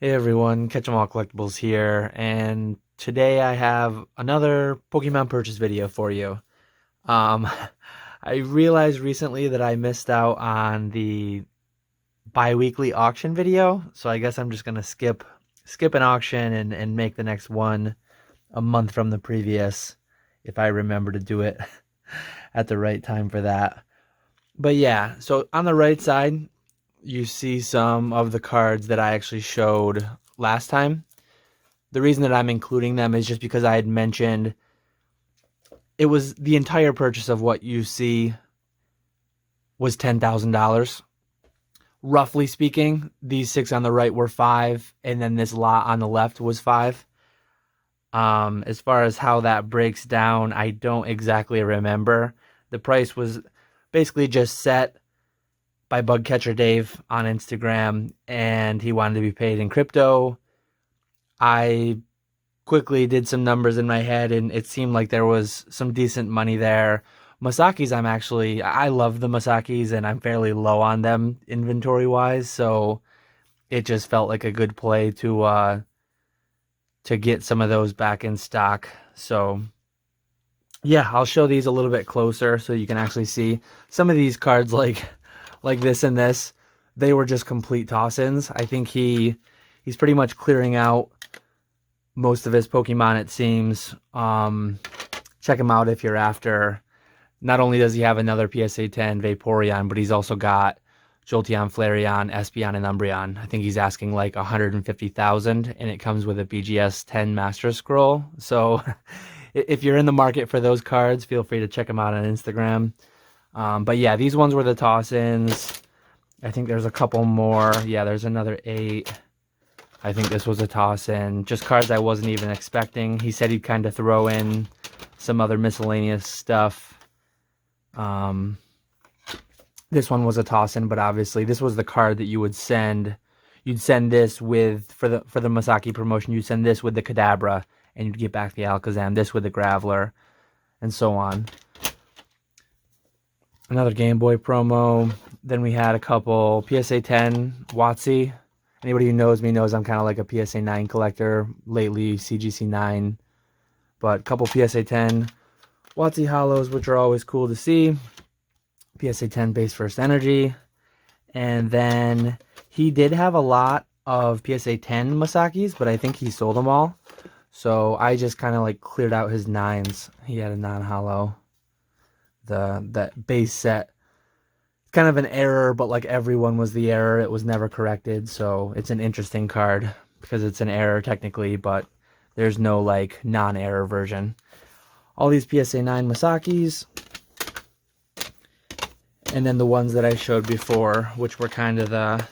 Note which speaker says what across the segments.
Speaker 1: Hey everyone, Catch 'em All Collectibles here, and today I have another Pokemon purchase video for you. Um, I realized recently that I missed out on the bi-weekly auction video, so I guess I'm just gonna skip an auction and make the next one a month from the previous, if I remember to do it at the right time for that. But yeah, so on the right side, you see some of the cards that I actually showed last time. The reason that I'm including them is just because I had mentioned it was the entire purchase of what you see was $10,000. Roughly speaking, these six on the right were five, and then this lot on the left was five. As far as how that breaks down, I don't exactly remember. The price was basically just set by Bugcatcher Dave on Instagram, and he wanted to be paid in crypto. I quickly did some numbers in my head, and it seemed like there was some decent money there. Masaki's, I love the Masakis, and I'm fairly low on them inventory wise, so it just felt like a good play to get some of those back in stock. So yeah, I'll show these a little bit closer so you can actually see some of these cards like this and this. They were just complete toss-ins. I think he's pretty much clearing out most of his Pokemon, it seems. Check him out if you're after. Not only does he have another PSA 10 Vaporeon, but he's also got Jolteon, Flareon, Espeon, and Umbreon. I think he's asking like 150,000, and it comes with a BGS 10 Master Scroll. So if you're in the market for those cards, feel free to check him out on Instagram. But yeah, these ones were the toss-ins. I think there's a couple more. Yeah, there's another 8. I think this was a toss-in. Just cards I wasn't even expecting. He said he'd kind of throw in some other miscellaneous stuff. This one was a toss-in, but obviously this was the card that you would send. You'd send this with, for the Masaki promotion, you'd send this with the Kadabra, and you'd get back the Alakazam, this with the Graveler, and so on. Another Game Boy promo. Then we had a couple PSA 10 WotC. Anybody who knows me knows I'm kind of like a PSA 9 collector. Lately, CGC 9. But a couple PSA 10 WotC Hollows, which are always cool to see. PSA 10 Base First Energy. And then he did have a lot of PSA 10 Masakis, but I think he sold them all. So I just kind of like cleared out his 9s. He had a non-hollow. That base set, kind of an error, but like everyone was the error. It was never corrected, so it's an interesting card because it's an error technically, but there's no like non-error version. All these PSA 9 Masakis, and then the ones that I showed before, which were kind of the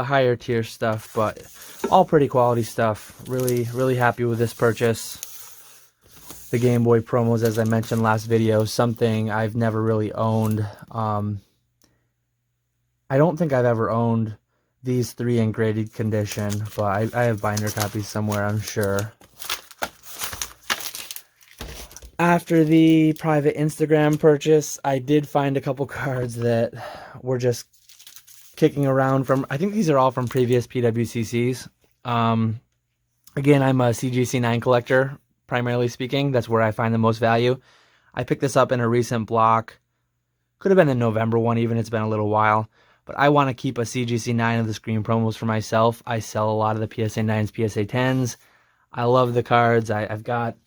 Speaker 1: higher tier stuff, but all pretty quality stuff. Really happy with this purchase. The Game Boy promos, as I mentioned last video, something I've never really owned. I don't think I've ever owned these 3 in graded condition, but I have binder copies somewhere, I'm sure. After the private Instagram purchase, I did find a couple cards that were just kicking around from, I think these are all from previous PWCCs. Again, I'm a CGC 9 collector, primarily speaking. That's where I find the most value. I picked this up in a recent block. Could have been a November one even. It's been a little while. But I want to keep a CGC 9 of the screen promos for myself. I sell a lot of the PSA 9s, PSA 10s. I love the cards. I've got,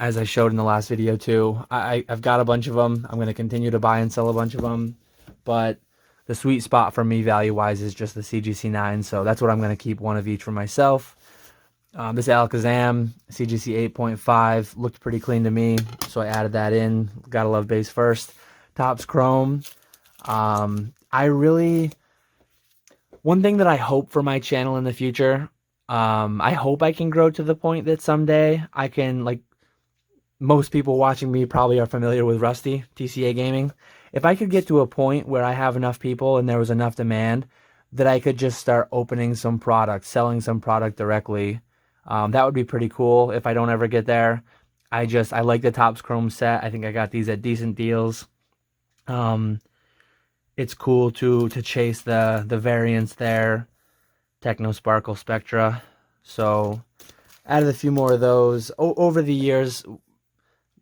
Speaker 1: as I showed in the last video too, I've got a bunch of them. I'm going to continue to buy and sell a bunch of them. But the sweet spot for me value-wise is just the CGC 9. So that's what I'm going to keep, one of each for myself. This Alakazam, CGC 8.5, looked pretty clean to me, so I added that in. Gotta love base first. Topps Chrome. One thing that I hope for my channel in the future, I hope I can grow to the point that someday I can, like, most people watching me probably are familiar with Rusty, TCA Gaming. If I could get to a point where I have enough people and there was enough demand that I could just start opening some product, selling some product directly, that would be pretty cool if I don't ever get there. I like the Topps Chrome set. I think I got these at decent deals. It's cool to chase the variants there. Techno Sparkle Spectra. So added a few more of those over the years.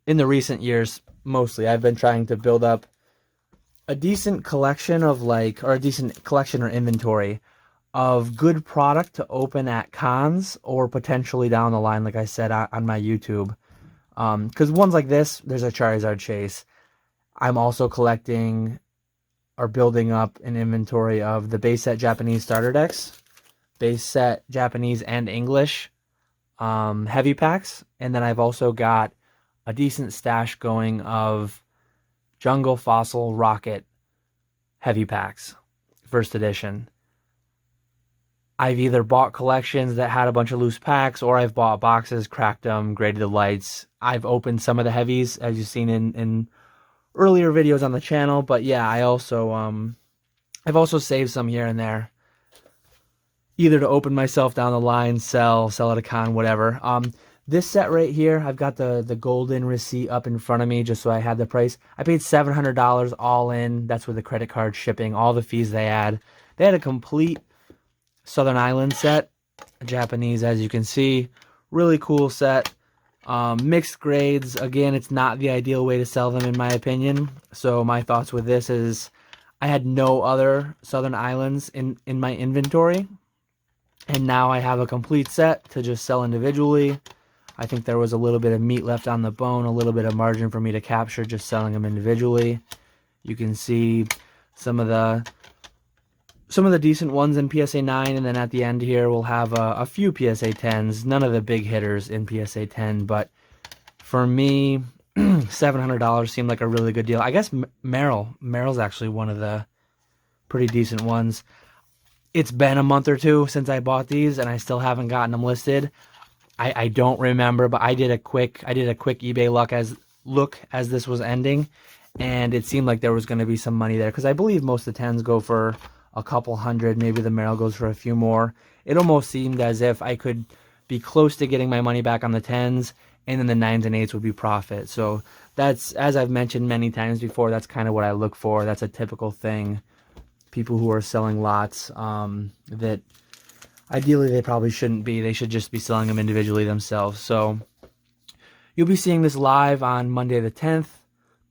Speaker 1: In the recent years, mostly, I've been trying to build up a decent collection of or a decent collection or inventory of good product to open at cons or potentially down the line, like I said, on my YouTube. Because ones like this, there's a Charizard Chase. I'm also collecting or building up an inventory of the base set Japanese starter decks, base set Japanese and English heavy packs, and then I've also got a decent stash going of Jungle Fossil Rocket heavy packs, first edition. I've either bought collections that had a bunch of loose packs, or I've bought boxes, cracked them, graded the lights. I've opened some of the heavies, as you've seen in earlier videos on the channel, but yeah, I've also saved some here and there, either to open myself down the line, sell at a con, whatever. This set right here, I've got the Goldin receipt up in front of me just so I had the price. I paid $700 all in. That's with the credit card, shipping, all the fees they had. They had a complete Southern Island set, Japanese, as you can see. Really cool set. Mixed grades. Again, it's not the ideal way to sell them in my opinion. So my thoughts with this is I had no other Southern Islands in my inventory. And now I have a complete set to just sell individually. I think there was a little bit of meat left on the bone, a little bit of margin for me to capture just selling them individually. You can see some of the decent ones in PSA 9, and then at the end here we'll have a few PSA 10s. None of the big hitters in PSA 10, but for me, $700 seemed like a really good deal. I guess Meryl's actually one of the pretty decent ones. It's been a month or two since I bought these, and I still haven't gotten them listed. I don't remember, but I did a quick eBay look as this was ending, and it seemed like there was going to be some money there, because I believe most of the 10s go for a couple hundred. Maybe the Meryl goes for a few more. It almost seemed as if I could be close to getting my money back on the 10s, and then the 9s and 8s would be profit. So that's, as I've mentioned many times before, that's kind of what I look for. That's a typical thing. People who are selling lots that ideally they probably shouldn't be. They should just be selling them individually themselves. So you'll be seeing this live on Monday the 10th.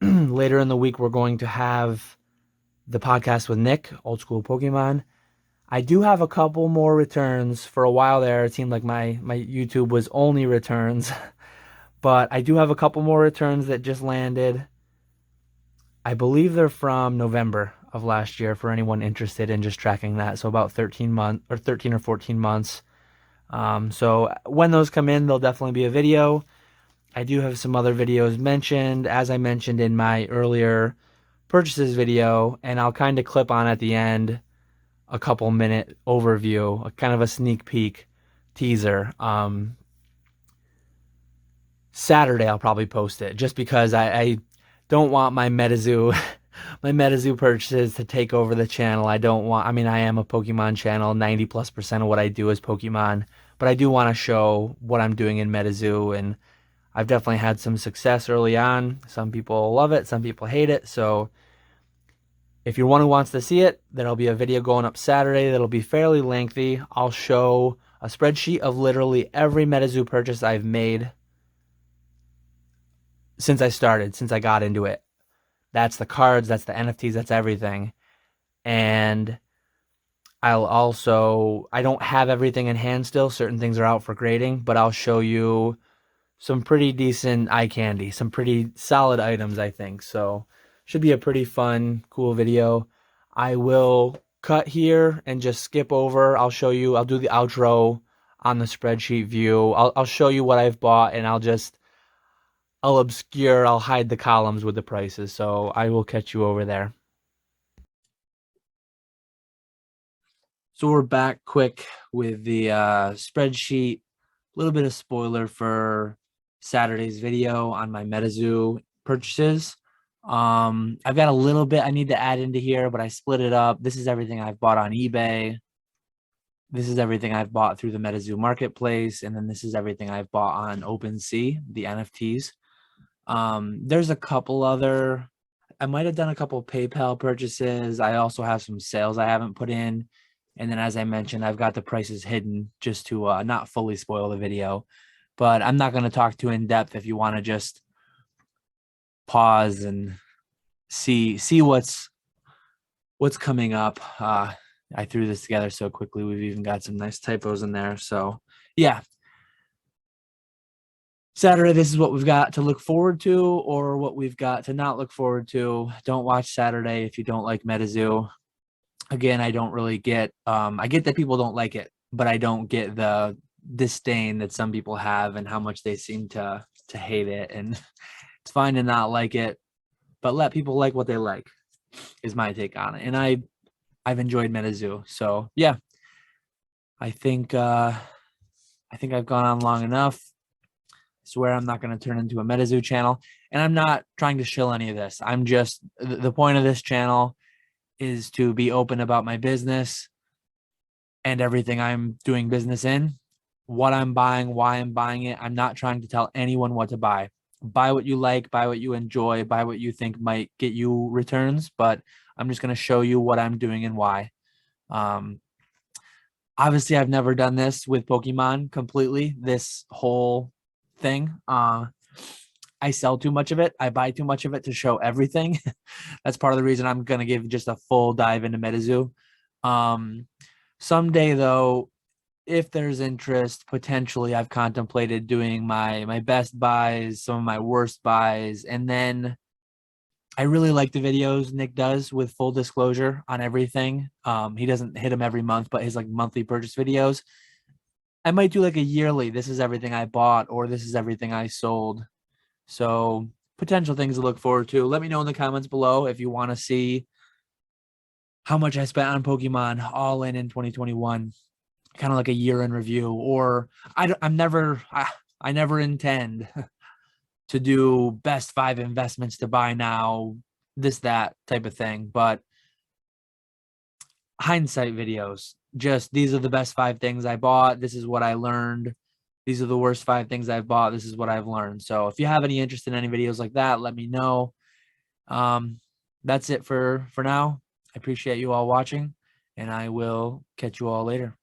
Speaker 1: Later in the week, we're going to have the podcast with Nick, Old School Pokemon. I do have a couple more returns. For a while there, it seemed like my YouTube was only returns. But I do have a couple more returns that just landed. I believe they're from November of last year, for anyone interested in just tracking that. So about 13 or 14 months. So when those come in, there'll definitely be a video. I do have some other videos mentioned, as I mentioned in my earlier purchases video, and I'll kind of clip on at the end a couple minute overview, a kind of a sneak peek teaser. Saturday I'll probably post it, just because I don't want my MetaZoo my MetaZoo purchases to take over the channel. I mean, I am a Pokemon channel. 90+% of what I do is Pokemon, but I do want to show what I'm doing in MetaZoo, and I've definitely had some success early on. Some people love it, some people hate it. So if you're one who wants to see it, there'll be a video going up Saturday that'll be fairly lengthy. I'll show a spreadsheet of literally every MetaZoo purchase I've made since I got into it. That's the cards, that's the NFTs, that's everything. And I don't have everything in hand still. Certain things are out for grading, but I'll show you some pretty decent eye candy, some pretty solid items, I think. So should be a pretty fun, cool video. I will cut here and just skip over. I'll do the outro on the spreadsheet view. I'll show you what I've bought, and I'll hide the columns with the prices. So I will catch you over there. So we're back quick with the spreadsheet. A little bit of spoiler for Saturday's video on my MetaZoo purchases. I've got a little bit I need to add into here, but I split it up. This is everything I've bought on eBay. This is everything I've bought through the MetaZoo marketplace, and then this is everything I've bought on OpenSea, the NFTs. There's a couple other, I might have done a couple PayPal purchases. I also have some sales I haven't put in. And then, as I mentioned, I've got the prices hidden just to not fully spoil the video. But I'm not going to talk too in depth. If you want to just pause and see what's coming up. I threw this together so quickly. We've even got some nice typos in there. So yeah, Saturday, this is what we've got to look forward to, or what we've got to not look forward to. Don't watch Saturday if you don't like MetaZoo. Again, I don't really get. I get that people don't like it, but I don't get the disdain that some people have and how much they seem to hate it. And it's fine to not like it, but let people like what they like. Is my take on it. And I've enjoyed MetaZoo. So yeah, I think I've gone on long enough. I swear I'm not going to turn into a MetaZoo channel, and I'm not trying to shill any of this. I'm just, the point of this channel is to be open about my business and everything I'm doing business in, what I'm buying, why I'm buying it. I'm not trying to tell anyone what to buy. Buy what you like, buy what you enjoy, buy what you think might get you returns, but I'm just going to show you what I'm doing and why. Obviously, I've never done this with Pokemon completely, this whole thing. I sell too much of it. I buy too much of it to show everything. That's part of the reason I'm going to give just a full dive into MetaZoo. Someday, though, if there's interest, potentially I've contemplated doing my best buys, some of my worst buys, and then I really like the videos Nick does with full disclosure on everything. He doesn't hit them every month, but his like monthly purchase videos, I might do like a yearly, this is everything I bought, or this is everything I sold. So potential things to look forward to. Let me know in the comments below if you want to see how much I spent on Pokemon all in 2021, kind of like a year in review. Or I never intend to do best 5 investments to buy now, this, that type of thing. But hindsight videos, just these are the best 5 things I bought. This is what I learned. These are the worst 5 things I've bought. This is what I've learned. So if you have any interest in any videos like that, let me know. That's it for now. I appreciate you all watching, and I will catch you all later.